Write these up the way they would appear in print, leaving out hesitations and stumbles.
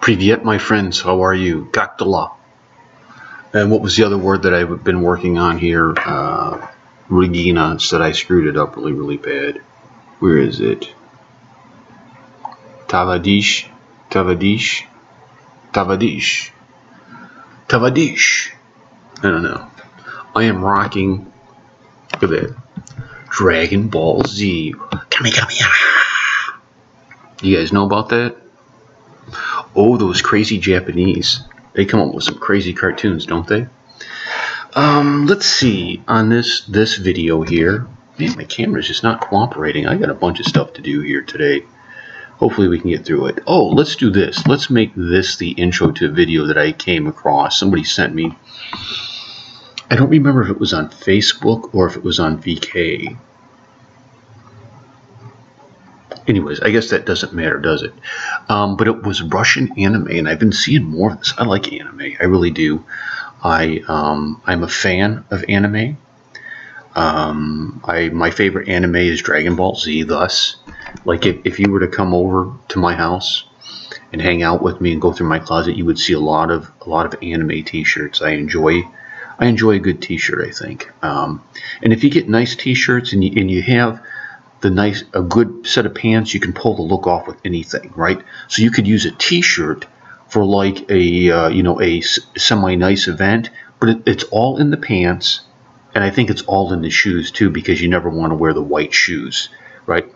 Privyet, my friends. How are you? Kaktala. And what was the other word that I've been working on here? Regina said I screwed it up really bad. Where is it? Tavadish. Tavadish. Tavadish. Tavadish. I don't know. I am rocking. Look at that. Dragon Ball Z. Come here. You guys know about that? Oh, those crazy Japanese. They come up with some crazy cartoons, don't they? Let's see. On this video here. Man, my camera's just not cooperating. I got a bunch of stuff to do here today. Hopefully we can get through it. Oh, let's do this. Let's make this the intro to a video that I came across. Somebody sent me. I don't remember if it was on Facebook or if it was on VK. Anyways, I guess that doesn't matter, does it? But it was Russian anime, and I've been seeing more of this. I like anime. I really do. I'm a fan of anime. My favorite anime is Dragon Ball Z. Thus, like if you were to come over to my house and hang out with me and go through my closet, you would see a lot of anime T-shirts. I enjoy a good T-shirt, I think. And if you get nice T-shirts and you have a good set of pants, you can pull the look off with anything, right? So you could use a T-shirt for like a semi-nice event, but it's all in the pants, and I think it's all in the shoes too, because you never want to wear the white shoes, right?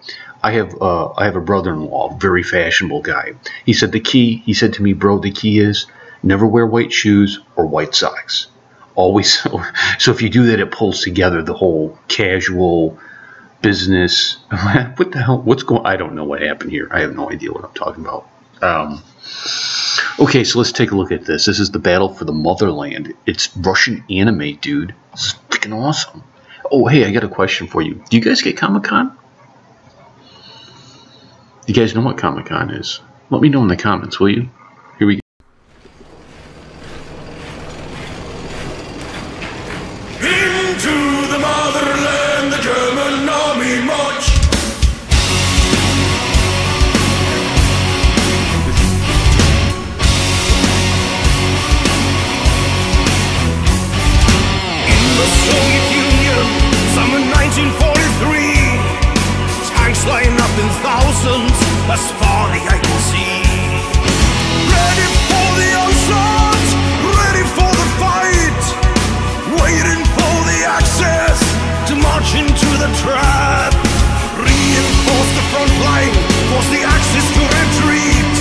I have a brother-in-law, very fashionable guy. He said to me, bro, the key is never wear white shoes or white socks. Always. So if you do that, it pulls together the whole casual business. What the hell? What's going? I don't know what happened here. I have no idea what I'm talking about. Okay, so let's take a look at this. This is the battle for the Motherland. It's Russian anime, dude. This is freaking awesome. Oh, hey, I got a question for you. Do you guys get Comic-Con? You guys know what Comic-Con is? Let me know in the comments, will you? Here we go. Into the motherland, the German army march. In the Soviet Union, summer 1943, tanks line up in thousands, as far as I can see. Ready for the onslaught, ready for the fight, waiting for the access to march into the trap. Reinforce the front line, force the Axis to retreat,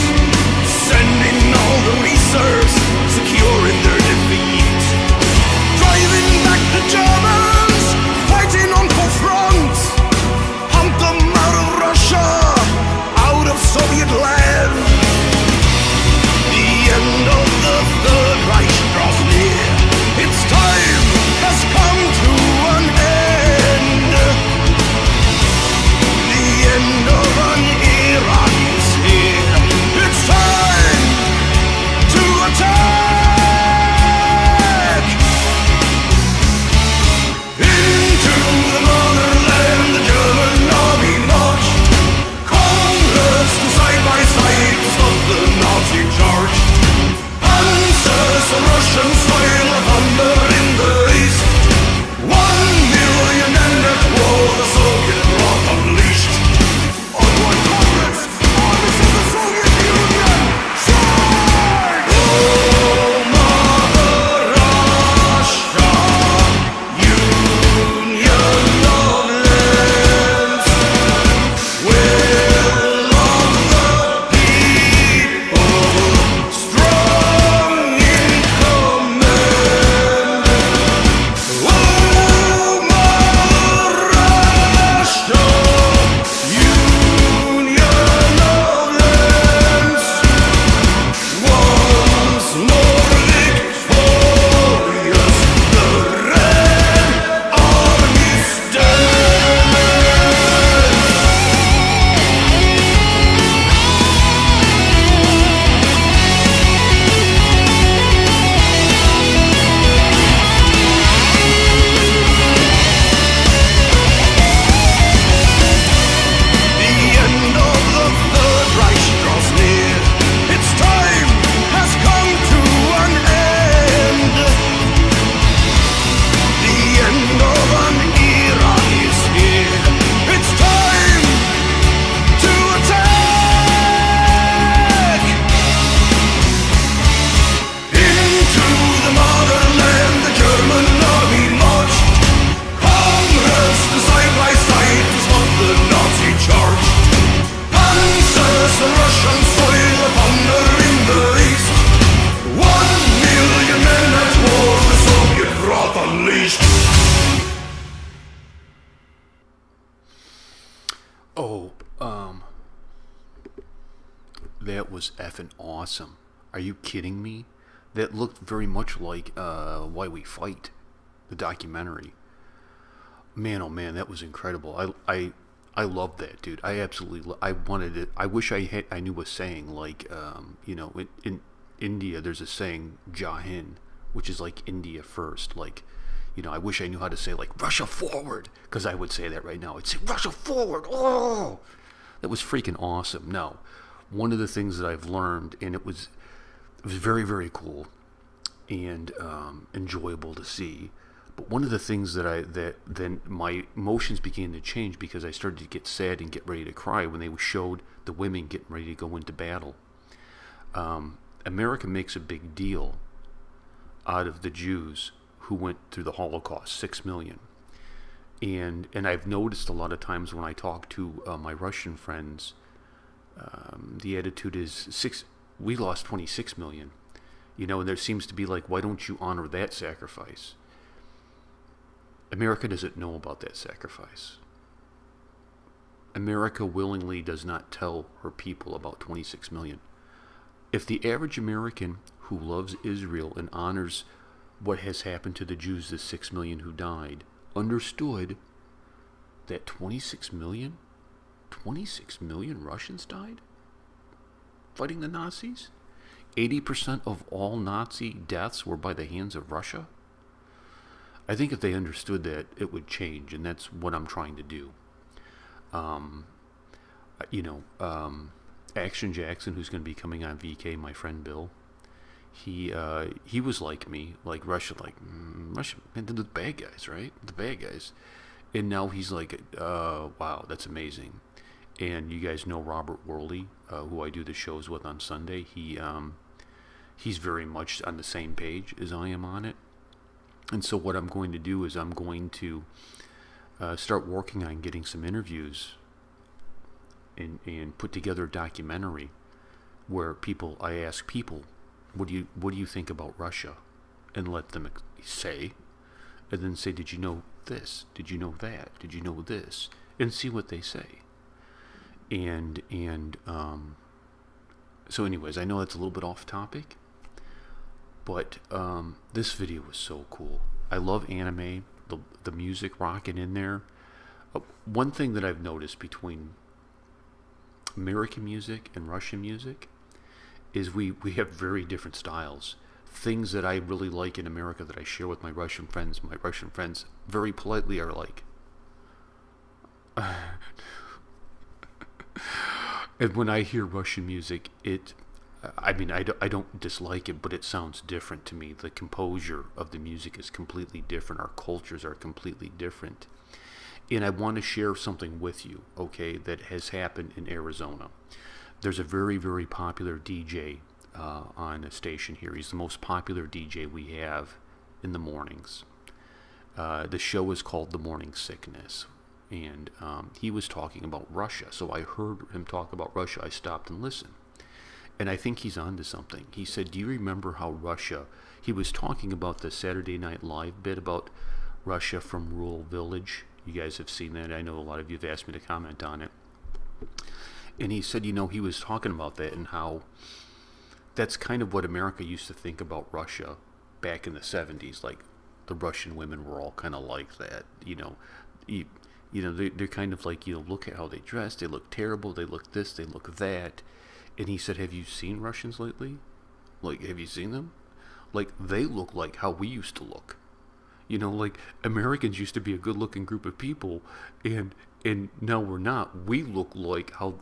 sending all the reserves, securing their defeat. Driving back the Germans, fighting on full front, hunt them out of Russia, out of Soviet land. Russian soil upon the Ring east. 1,000,000 men at war, the Soviet wrath unleashed. Oh, that was effing awesome. Are you kidding me? That looked very much like Why We Fight, the documentary. Man, oh man, that was incredible. I loved that, dude. I absolutely, I wanted it. I wish I knew a saying like, you know, in India there's a saying, Jai Hind, which is like India first. Like, you know, I wish I knew how to say like Russia forward, because I would say that right now. I'd say Russia forward. Oh, that was freaking awesome. No, one of the things that I've learned, and it was very, very cool and enjoyable to see. But one of the things that then my emotions began to change, because I started to get sad and get ready to cry when they showed the women getting ready to go into battle. America makes a big deal out of the Jews who went through the Holocaust, 6 million. And I've noticed a lot of times when I talk to my Russian friends, the attitude is we lost 26 million. You know, and there seems to be like, why don't you honor that sacrifice? America doesn't know about that sacrifice. America willingly does not tell her people about 26 million. If the average American who loves Israel and honors what has happened to the Jews, the 6 million who died, understood that 26 million Russians died fighting the Nazis? 80% of all Nazi deaths were by the hands of Russia? I think if they understood that, it would change, and that's what I'm trying to do. You know, Action Jackson, who's going to be coming on VK, my friend Bill, he was like me, like Russia, Russia, and the bad guys, right? The bad guys. And now he's like, wow, that's amazing. And you guys know Robert Worley, who I do the shows with on Sunday. He's very much on the same page as I am on it. And so what I'm going to do is I'm going to start working on getting some interviews and put together a documentary where I ask people, what do you think about Russia? And let them say, and then say, did you know this? Did you know that? Did you know this? And see what they say. And so anyways, I know that's a little bit off topic, but this video was so cool. I love anime, the music rocking in there. One thing that I've noticed between American music and Russian music is we have very different styles. Things that I really like in America that I share with my Russian friends very politely are like, and when I hear Russian music, I mean, I don't dislike it, but it sounds different to me. The composure of the music is completely different. Our cultures are completely different. And I want to share something with you, okay, that has happened in Arizona. There's a very, very popular DJ on a station here. He's the most popular DJ we have in the mornings. The show is called The Morning Sickness. And he was talking about Russia. So I heard him talk about Russia. I stopped and listened. And I think he's onto something. He said, do you remember how Russia... He was talking about the Saturday Night Live bit about Russia from Rural Village. You guys have seen that. I know a lot of you have asked me to comment on it. And he said, you know, he was talking about that and how that's kind of what America used to think about Russia back in the 70s. Like, the Russian women were all kind of like that, you know. You know, they're kind of like, you know, look at how they dress. They look terrible. They look this. They look that. And he said, have you seen Russians lately? Like, have you seen them? Like, they look like how we used to look. You know, like, Americans used to be a good-looking group of people, and now we're not. We look like how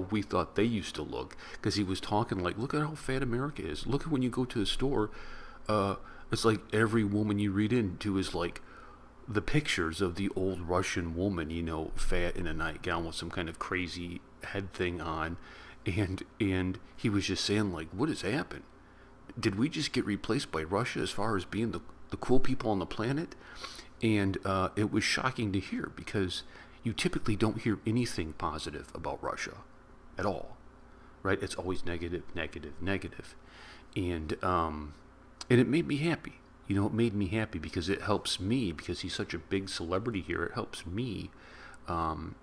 we thought they used to look. Because he was talking like, look at how fat America is. Look at when you go to the store. It's like every woman you read into is like the pictures of the old Russian woman, you know, fat in a nightgown with some kind of crazy head thing on. And he was just saying, like, what has happened? Did we just get replaced by Russia as far as being the cool people on the planet? And it was shocking to hear, because you typically don't hear anything positive about Russia at all. right? It's always negative, negative, negative. And it made me happy. You know, it made me happy because it helps me, because he's such a big celebrity here, it helps me to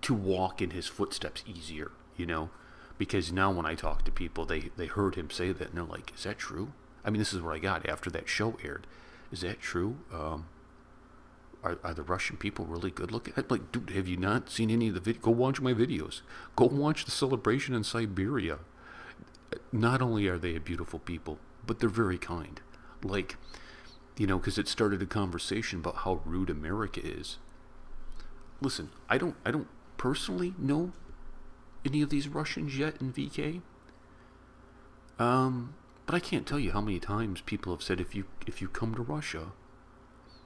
walk in his footsteps easier, you know? Because now when I talk to people, they heard him say that, and they're like, is that true? I mean, this is what I got after that show aired. Is that true? Are the Russian people really good looking? I'm like, dude, have you not seen any of the videos? Go watch my videos. Go watch the celebration in Siberia. Not only are they a beautiful people, but they're very kind. Like, you know, because it started a conversation about how rude America is. Listen, I don't personally know any of these Russians yet in VK. But I can't tell you how many times people have said, if you come to Russia,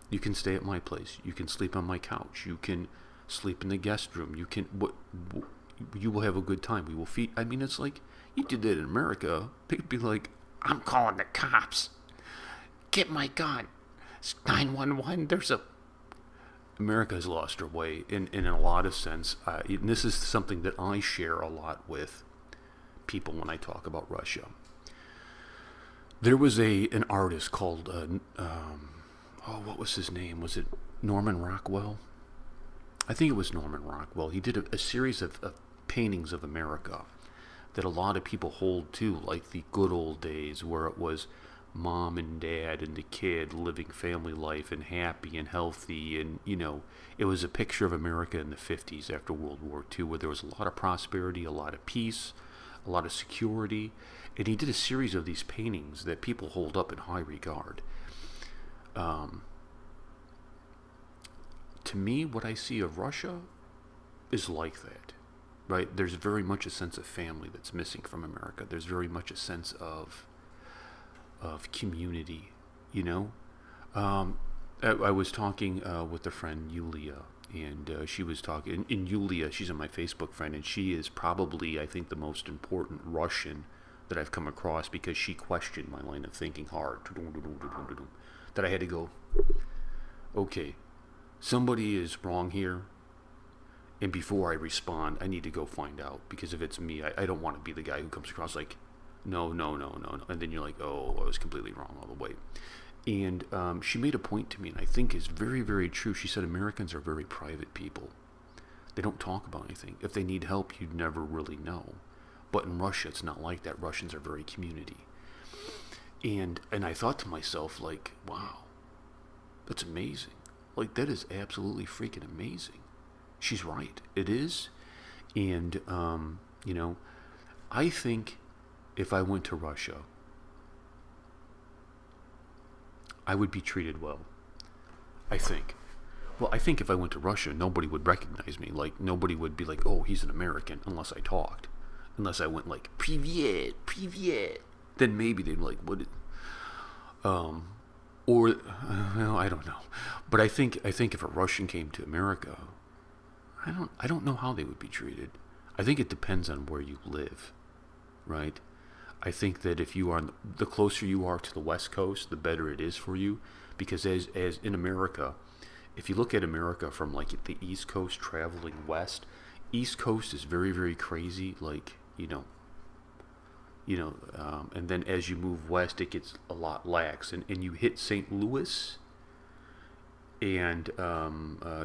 you can stay at my place. You can sleep on my couch. You can sleep in the guest room. You can you will have a good time. We will feed. I mean, it's like, you did that in America, they'd be like, I'm calling the cops. Get my gun. It's 911. America has lost her way in a lot of sense. And this is something that I share a lot with people when I talk about Russia. There was an artist called, what was his name? Was it Norman Rockwell? I think it was Norman Rockwell. He did a series of paintings of America that a lot of people hold to, like the good old days where it was mom and dad and the kid living family life and happy and healthy. And, you know, it was a picture of America in the 50s after World War II, where there was a lot of prosperity, a lot of peace, a lot of security. And he did a series of these paintings that people hold up in high regard. To me, what I see of Russia is like that, right? There's very much a sense of family that's missing from America. There's very much a sense of community, you know? I was talking with a friend, Yulia, and she was talking, and Yulia, she's on my Facebook friend, and she is probably, I think, the most important Russian that I've come across, because she questioned my line of thinking hard, that I had to go, okay, somebody is wrong here, and before I respond, I need to go find out, because if it's me, I don't want to be the guy who comes across like, no, and then you're like, oh, I was completely wrong all the way. And she made a point to me, and I think is very, very true. She said Americans are very private people. They don't talk about anything. If they need help, you'd never really know. But in Russia, it's not like that. Russians are very community. And I thought to myself, like, wow, that's amazing. Like, that is absolutely freaking amazing. She's right. It is. And, you know, I think if I went to Russia, I would be treated well. I think. Well, I think if I went to Russia, nobody would recognize me. Like, nobody would be like, oh, he's an American, unless I talked. Unless I went like, Privyet, Privyet. Then maybe they'd be like, what? Or, well, I don't know. But I think if a Russian came to America, I don't know how they would be treated. I think it depends on where you live, right? I think that if you are, the closer you are to the West Coast, the better it is for you. Because as in America, if you look at America from like the East Coast traveling west, East Coast is very, very crazy, like, you know, and then as you move west, it gets a lot lax, and you hit St. Louis and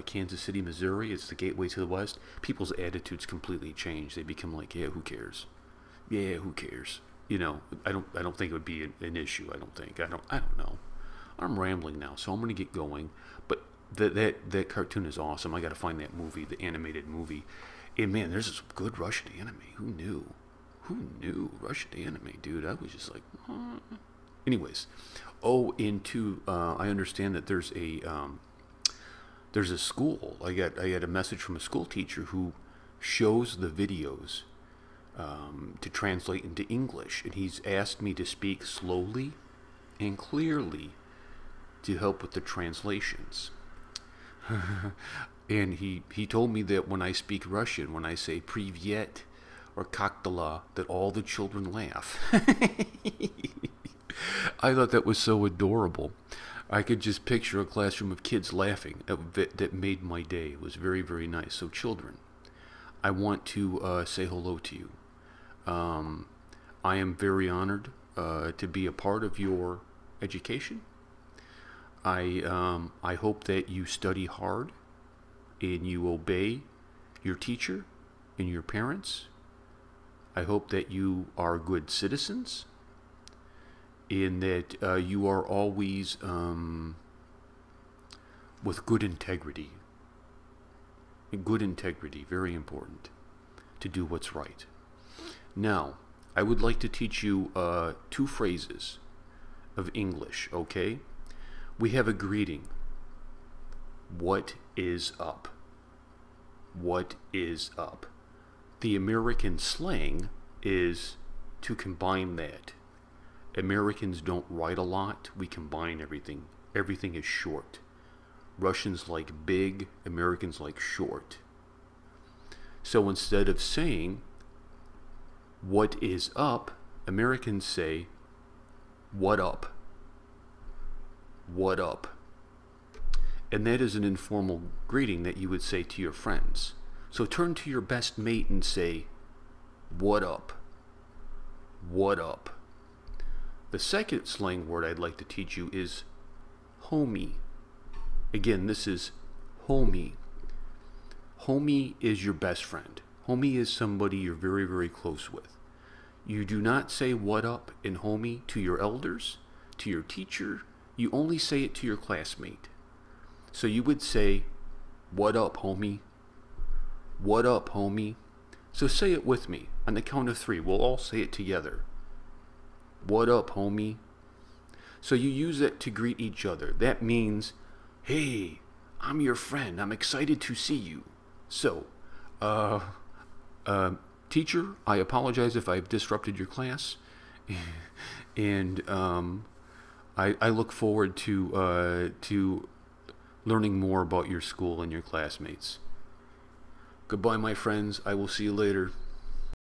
Kansas City, Missouri. It's the gateway to the west. People's attitudes completely change. They become like, yeah, who cares? Yeah, who cares? You know, I don't think it would be an issue. I don't know. I'm rambling now, so I'm gonna get going. But that cartoon is awesome. I got to find that movie, the animated movie. And man, there's this good Russian anime. Who knew? Russian anime, dude? I was just like, anyways. Oh, I understand that there's a school. I got a message from a school teacher who shows the videos to translate into English, and he's asked me to speak slowly and clearly to help with the translations. And he told me that when I speak Russian, when I say Privyet or Kaktala, that all the children laugh. I thought that was so adorable. I could just picture a classroom of kids laughing. That made my day. It was very, very nice. So children, I want to say hello to you. I am very honored to be a part of your education. I hope that you study hard and you obey your teacher and your parents. I hope that you are good citizens and that you are always with good integrity. Good integrity, very important, to do what's right. Now, I would like to teach you 2 phrases of English, okay? We have a greeting. What is up? What is up? The American slang is to combine that. Americans don't write a lot. We combine everything. Everything is short. Russians like big, Americans like short. So instead of saying, what is up, Americans say, what up? What up? And that is an informal greeting that you would say to your friends. So turn to your best mate and say, what up? What up? The second slang word I'd like to teach you is homie. Again, this is homie. Homie is your best friend. Homie is somebody you're very, very close with. You do not say what up and homie to your elders, to your teacher. You only say it to your classmate. So you would say, what up, homie? What up, homie? So say it with me. On the count of 3, we'll all say it together. What up, homie? So you use it to greet each other. That means, hey, I'm your friend. I'm excited to see you. So, teacher, I apologize if I've disrupted your class. And I look forward to learning more about your school and your classmates. Goodbye, my friends. I will see you later.